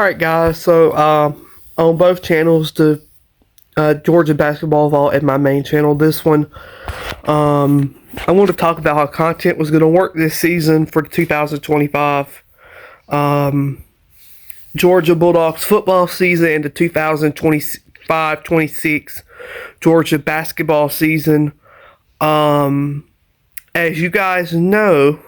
Alright guys, so on both channels, the Georgia Basketball Vault and my main channel, this one, I want to talk about how content was going to work this season for 2025 Georgia Bulldogs football season and the 2025-26 Georgia basketball season. As you guys know,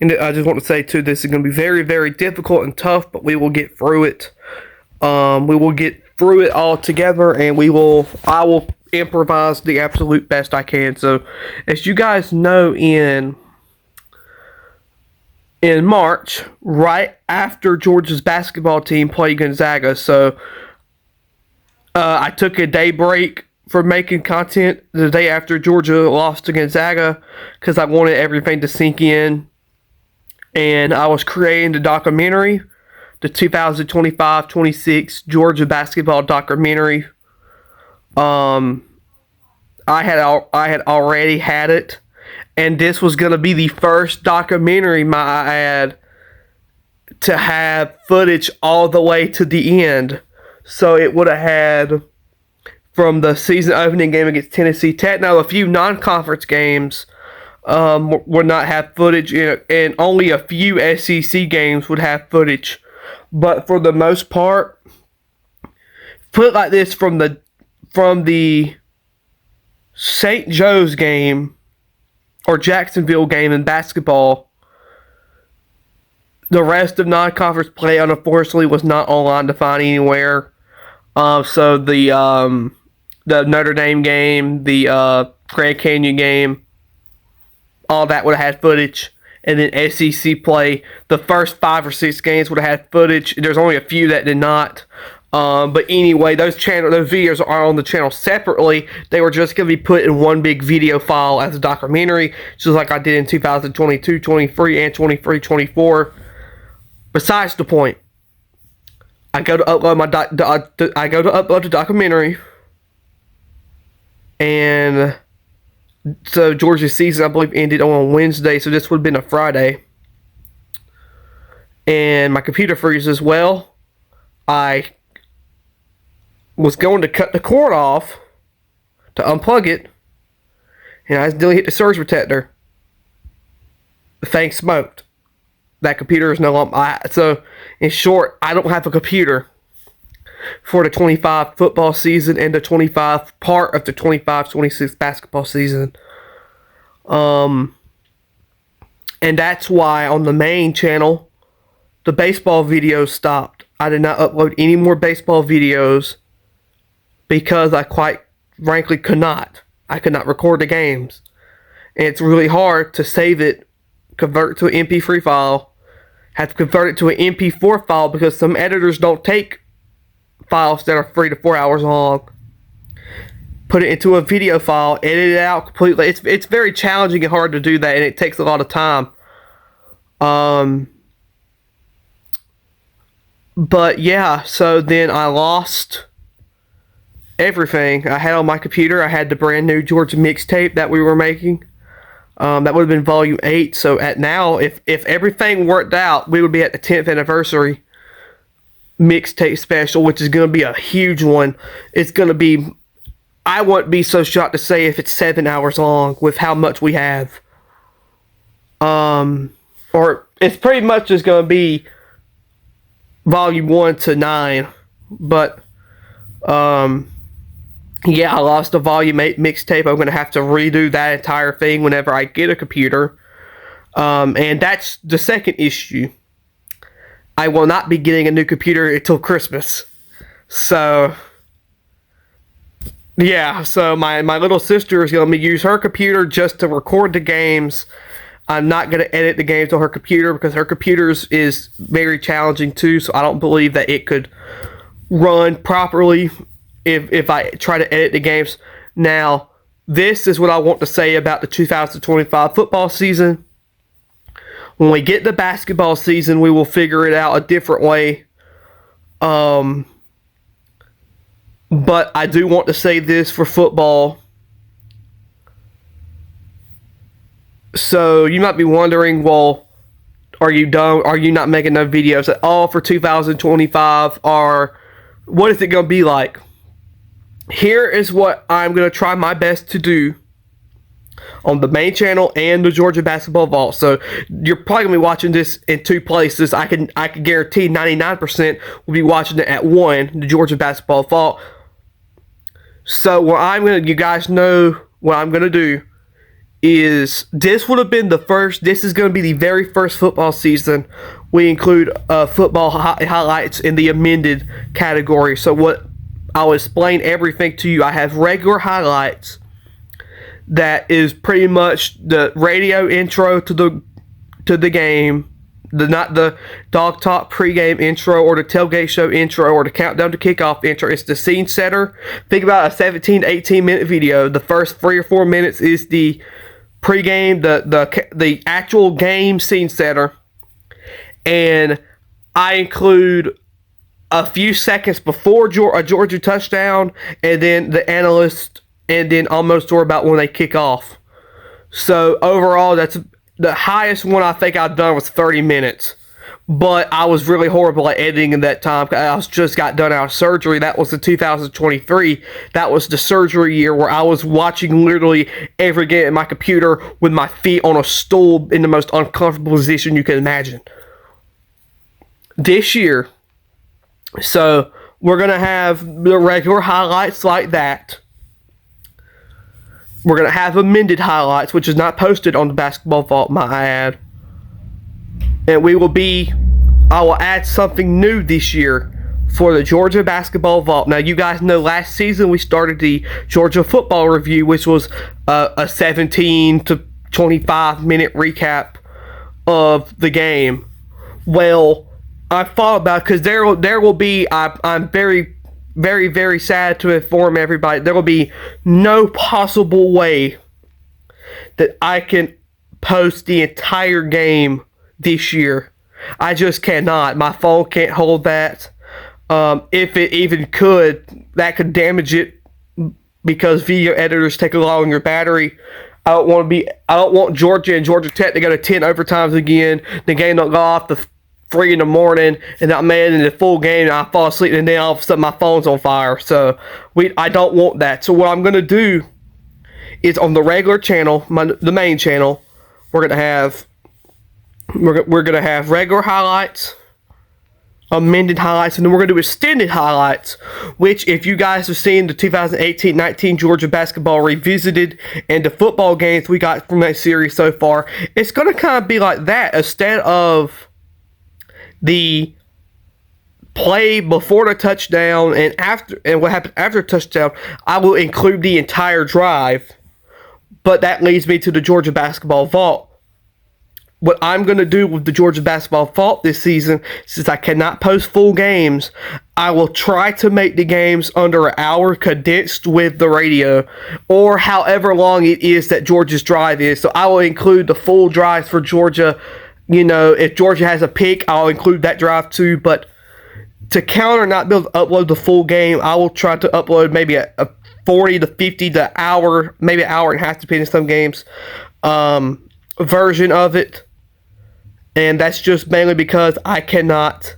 and I just want to say too, this is going to be very, very difficult and tough, but we will get through it. We will get through it all together, and I will improvise the absolute best I can. So, as you guys know, in March, right after Georgia's basketball team played Gonzaga, so I took a day break for making content the day after Georgia lost to Gonzaga because I wanted everything to sink in. And I was creating the documentary, the 2025-26 Georgia basketball documentary. I had already had it, and this was going to be the first documentary I had to have footage all the way to the end. So it would have had from the season opening game against Tennessee Tech. Now, a few non-conference games would not have footage, and only a few SEC games would have footage. But for the most part, put it like this, from the St. Joe's game or Jacksonville game in basketball, the rest of non-conference play, unfortunately, was not online to find anywhere. So the Notre Dame game, the Grand Canyon game, all that would have had footage. And then SEC play, the first 5 or 6 games would have had footage. There's only a few that did not. But anyway, those videos are on the channel separately. They were just going to be put in one big video file as a documentary, just like I did in 2022, 23, and 23, 24. Besides the point, I go to upload the documentary, and so Georgia's season, I believe, ended on Wednesday, so this would have been a Friday. And my computer freezes as well. I was going to cut the cord off to unplug it, and I accidentally hit the surge protector. The thing smoked. That computer is no longer... So, in short, I don't have a computer for the 25 football season and the 25 part of the 25-26 basketball season. And that's why on the main channel, the baseball videos stopped. I did not upload any more baseball videos because I quite frankly could not. I could not record the games. And it's really hard to save it, convert it to an MP3 file, have to convert it to an MP4 file because some editors don't take files that are 3 to 4 hours long, put it into a video file, edit it out completely. It's very challenging and hard to do that, and it takes a lot of time. But yeah, so then I lost everything I had on my computer. I had the brand new Georgia mixtape that we were making. That would have been volume 8. So at now, if everything worked out, we would be at the 10th anniversary mixtape special, which is going to be a huge one. It's going to be, I wouldn't be so shocked to say if it's 7 hours long with how much we have. Or it's pretty much just going to be volume 1 to 9. But, yeah, I lost the volume 8 mixtape. I'm going to have to redo that entire thing whenever I get a computer. And that's the second issue. I will not be getting a new computer until Christmas. So, yeah, so my little sister is going to use her computer just to record the games. I'm not going to edit the games on her computer because her computer is very challenging too, so I don't believe that it could run properly if I try to edit the games. Now, this is what I want to say about the 2025 football season. When we get the basketball season, we will figure it out a different way. But I do want to say this for football. So you might be wondering, well, Are you done? Are you not making no videos at all for 2025? Or what is it going to be like? Here is what I'm going to try my best to do on the main channel and the Georgia Basketball Vault. So you're probably going to be watching this in two places. I can guarantee 99% will be watching it at one, the Georgia Basketball Vault. So you guys know what I'm going to do is this would have been this is going to be the very first football season we include football highlights in the amended category. So what I'll explain everything to you. I have regular highlights that is pretty much the radio intro to the game, not the Dog Talk pregame intro or the tailgate show intro or the countdown to kickoff intro. It's the scene setter. Think about a 17 to 18 minute video. The first 3 or 4 minutes is the pregame, the actual game scene setter, and I include a few seconds before a Georgia touchdown, and then the analyst, and then almost or about when they kick off. So overall, that's the highest one I think I've done was 30 minutes. But I was really horrible at editing in that time. I just got done out of surgery. That was in 2023. That was the surgery year where I was watching literally every game at my computer with my feet on a stool in the most uncomfortable position you can imagine. This year, so we're going to have the regular highlights like that. We're going to have amended highlights, which is not posted on the Basketball Vault, might I add. And I will add something new this year for the Georgia Basketball Vault. Now, you guys know last season we started the Georgia Football Review, which was a 17 to 25 minute recap of the game. Well, I thought about it because there will be, I'm very, very, very sad to inform everybody, there will be no possible way that I can post the entire game this year. I just cannot. My phone can't hold that. If it even could, that could damage it because video editors take a lot on your battery. I don't want Georgia and Georgia Tech to go to 10 overtimes again. The game don't go off to 3 in the morning, and I'm mad in the full game, and I fall asleep, and then all of a sudden my phone's on fire. So I don't want that. So what I'm going to do is on the regular channel, the main channel, we're going to have regular highlights, amended highlights, and then we're going to do extended highlights, which if you guys have seen the 2018-19 Georgia Basketball Revisited and the football games we got from that series so far, it's going to kind of be like that. Instead of the play before the touchdown and what happened after touchdown, I will include the entire drive. But that leads me to the Georgia Basketball Vault. What I'm going to do with the Georgia Basketball Vault this season, since I cannot post full games, I will try to make the games under an hour condensed with the radio, or however long it is that Georgia's drive is. So I will include the full drives for Georgia. You know, if Georgia has a pick, I'll include that drive too. But to counter not be able to upload the full game, I will try to upload maybe a 40 to 50 to hour, maybe an hour and a half, depending on some games, version of it. And that's just mainly because I cannot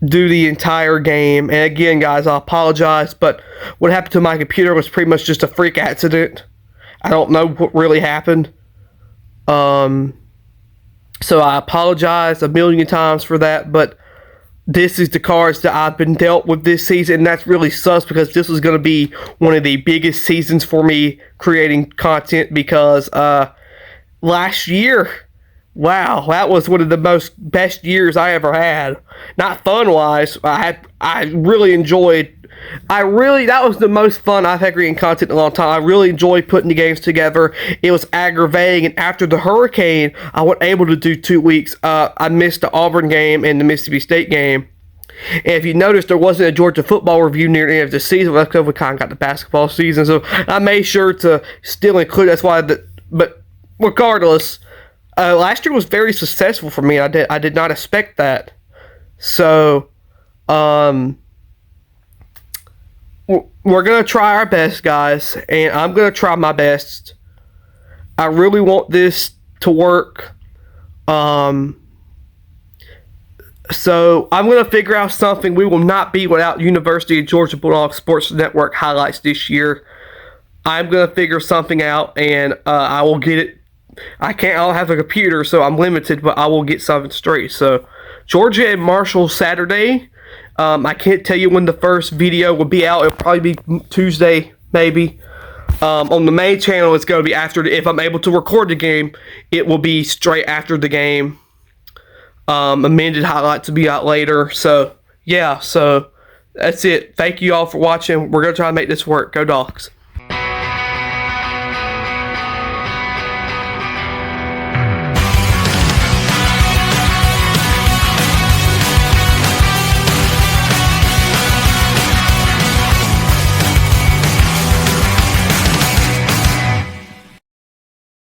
do the entire game. And again, guys, I apologize, but what happened to my computer was pretty much just a freak accident. I don't know what really happened. So I apologize a million times for that, but this is the cards that I've been dealt with this season, and that's really sus because this was going to be one of the biggest seasons for me creating content because last year, wow, that was one of the best years I ever had. Not fun-wise, I really enjoyed. That was the most fun I've had creating content in a long time. I really enjoyed putting the games together. It was aggravating, and after the hurricane, I wasn't able to do 2 weeks. I missed the Auburn game and the Mississippi State game. And if you notice, there wasn't a Georgia football review near the end of the season. That's because we kind of got the basketball season, so I made sure to still include. That's why. But regardless, last year was very successful for me. I did not expect that. So, we're going to try our best, guys, and I'm going to try my best. I really want this to work. So I'm going to figure out something. We will not be without University of Georgia Bulldogs Sports Network highlights this year. I'm going to figure something out, and I will get it. I don't have a computer, so I'm limited, but I will get something straight. So Georgia and Marshall Saturday. I can't tell you when the first video will be out. It'll probably be Tuesday, maybe. On the main channel, it's going to be after. If I'm able to record the game, it will be straight after the game. Amended highlights will be out later. So, yeah, so that's it. Thank you all for watching. We're going to try to make this work. Go Dogs.